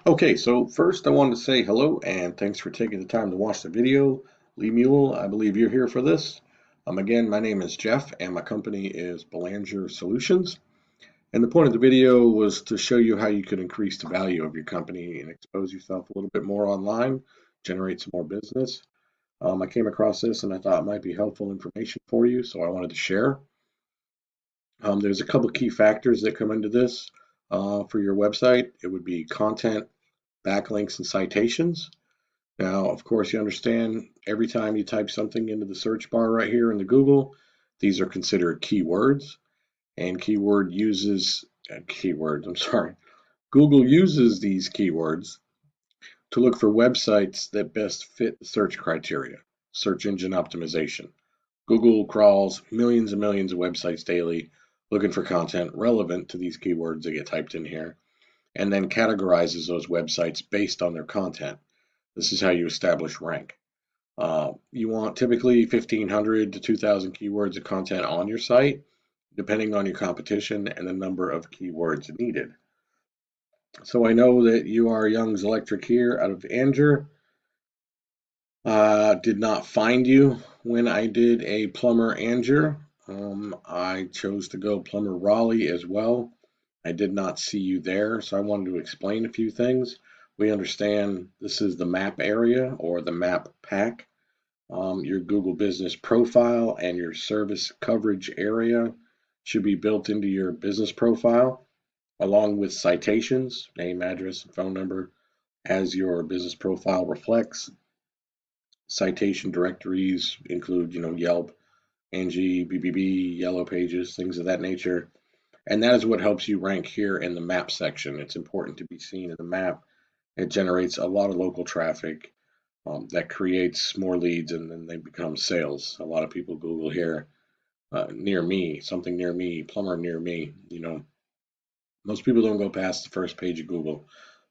Okay, so first I wanted to say hello and thanks for taking the time to watch the video. Lee Mule, I believe you're here for this. Again, my name is Jeff and my company is Angier Solutions. And the point of the video was to show you how you could increase the value of your company and expose yourself a little bit more online, generate some more business. I came across this and I thought it might be helpful information for you, so I wanted to share. There's a couple key factors that come into this for your website. It would be content, backlinks, and citations. Now, of course, you understand every time you type something into the search bar right here in the Google, these are considered keywords, and I'm sorry, Google uses these keywords to look for websites that best fit the search criteria, search engine optimization. Google crawls millions and millions of websites daily looking for content relevant to these keywords that get typed in here, and then categorizes those websites based on their content. This is how you establish rank. You want typically 1,500 to 2,000 keywords of content on your site, depending on your competition and the number of keywords needed. So I know that you are Young's Electric here out of Angier. Did not find you when I did a plumber Angier. I chose to go plumber Raleigh as well. I did not see you there, so I wanted to explain a few things. We understand this is the map area or the map pack. Your Google business profile and your service coverage area should be built into your business profile, along with citations, name, address, and phone number, as your business profile reflects. Citation directories include, Yelp, Angie, BBB, Yellow Pages, things of that nature. And that is what helps you rank here in the map section. It's important to be seen in the map. It generates a lot of local traffic that creates more leads, and then they become sales. A lot of people Google here, near me, something near me, plumber near me. Most people don't go past the first page of Google.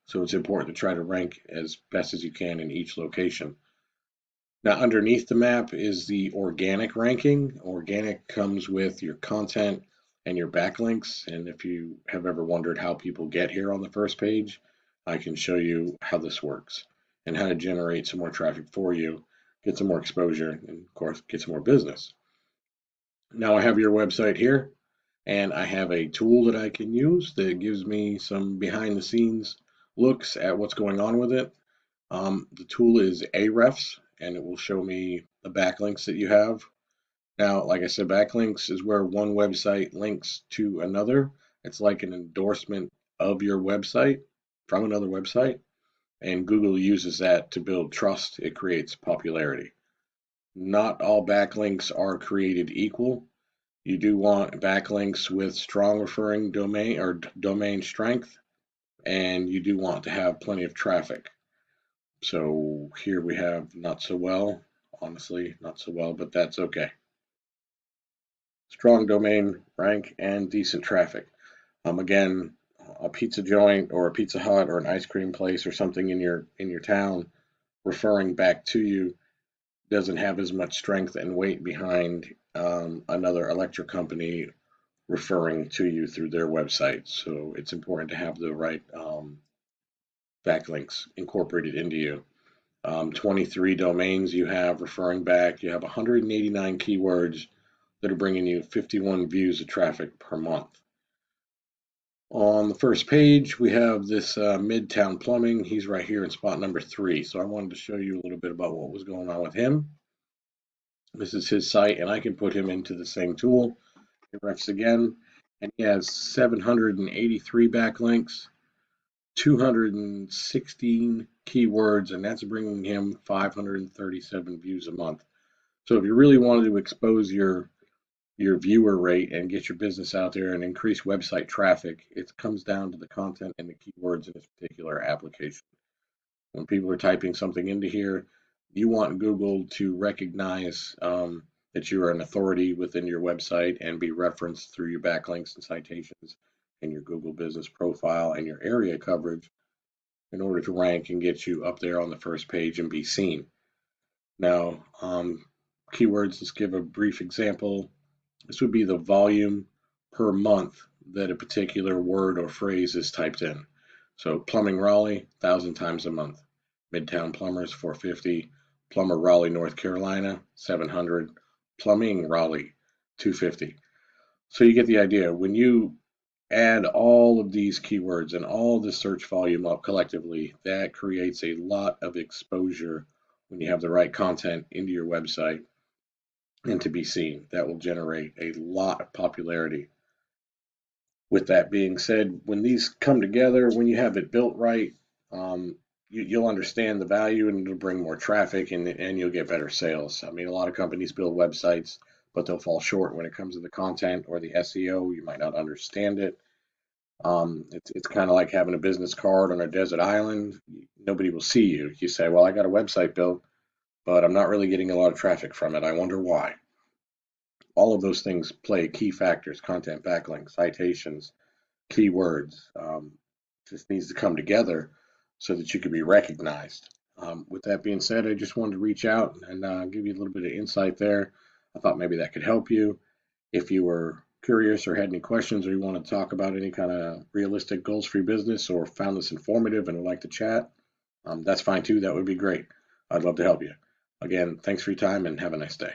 So it's important to try to rank as best as you can in each location. Now, underneath the map is the organic ranking. Organic comes with your content and your backlinks. And if you have ever wondered how people get here on the first page, I can show you how this works and how to generate some more traffic for you, get some more exposure, and of course, get some more business. Now, I have your website here, and I have a tool that I can use that gives me some behind the scenes looks at what's going on with it. The tool is Ahrefs, and it will show me the backlinks that you have. Now, like I said, backlinks is where one website links to another. It's like an endorsement of your website from another website, and Google uses that to build trust. It creates popularity. Not all backlinks are created equal. You do want backlinks with strong referring domain or domain strength, and you do want to have plenty of traffic. So here we have not so well, honestly, not so well, but that's okay. Strong domain rank and decent traffic. Again, a pizza joint or a Pizza Hut or an ice cream place or something in your town referring back to you doesn't have as much strength and weight behind another electric company referring to you through their website. So it's important to have the right backlinks incorporated into you. 23 domains you have referring back. You have 189 keywords that are bringing you 51 views of traffic per month. On the first page, we have this Midtown Plumbing. He's right here in spot number 3. So I wanted to show you a little bit about what was going on with him. This is his site, and I can put him into the same tool. It refs again, and he has 783 backlinks, 216 keywords, and that's bringing him 537 views a month. So if you really wanted to expose your viewer rate and get your business out there and increase website traffic, it comes down to the content and the keywords in this particular application. When people are typing something into here, you want Google to recognize that you are an authority within your website and be referenced through your backlinks and citations and your Google business profile and your area coverage in order to rank and get you up there on the first page and be seen. Now, keywords, let's give a brief example. This would be the volume per month that a particular word or phrase is typed in. So Plumbing Raleigh, 1,000 times a month. Midtown Plumbers, 450. Plumber Raleigh, North Carolina, 700. Plumbing Raleigh, 250. So you get the idea. When you add all of these keywords and all the search volume up collectively, that creates a lot of exposure when you have the right content into your website and to be seen. That will generate a lot of popularity. With that being said, when these come together, when you have it built right, you'll understand the value and it'll bring more traffic and you'll get better sales. I mean, a lot of companies build websites, but they'll fall short when it comes to the content or the SEO. You might not understand it. It's kind of like having a business card on a desert island. Nobody will see you. You say, well, I got a website built, but I'm not really getting a lot of traffic from it. I wonder why. All of those things play key factors: content, backlinks, citations, keywords. Just needs to come together so that you can be recognized. With that being said, I just wanted to reach out and give you a little bit of insight there. I thought maybe that could help you. If you were curious or had any questions or you want to talk about any kind of realistic goals for your business or found this informative and would like to chat, that's fine too. That would be great. I'd love to help you. Again, thanks for your time and have a nice day.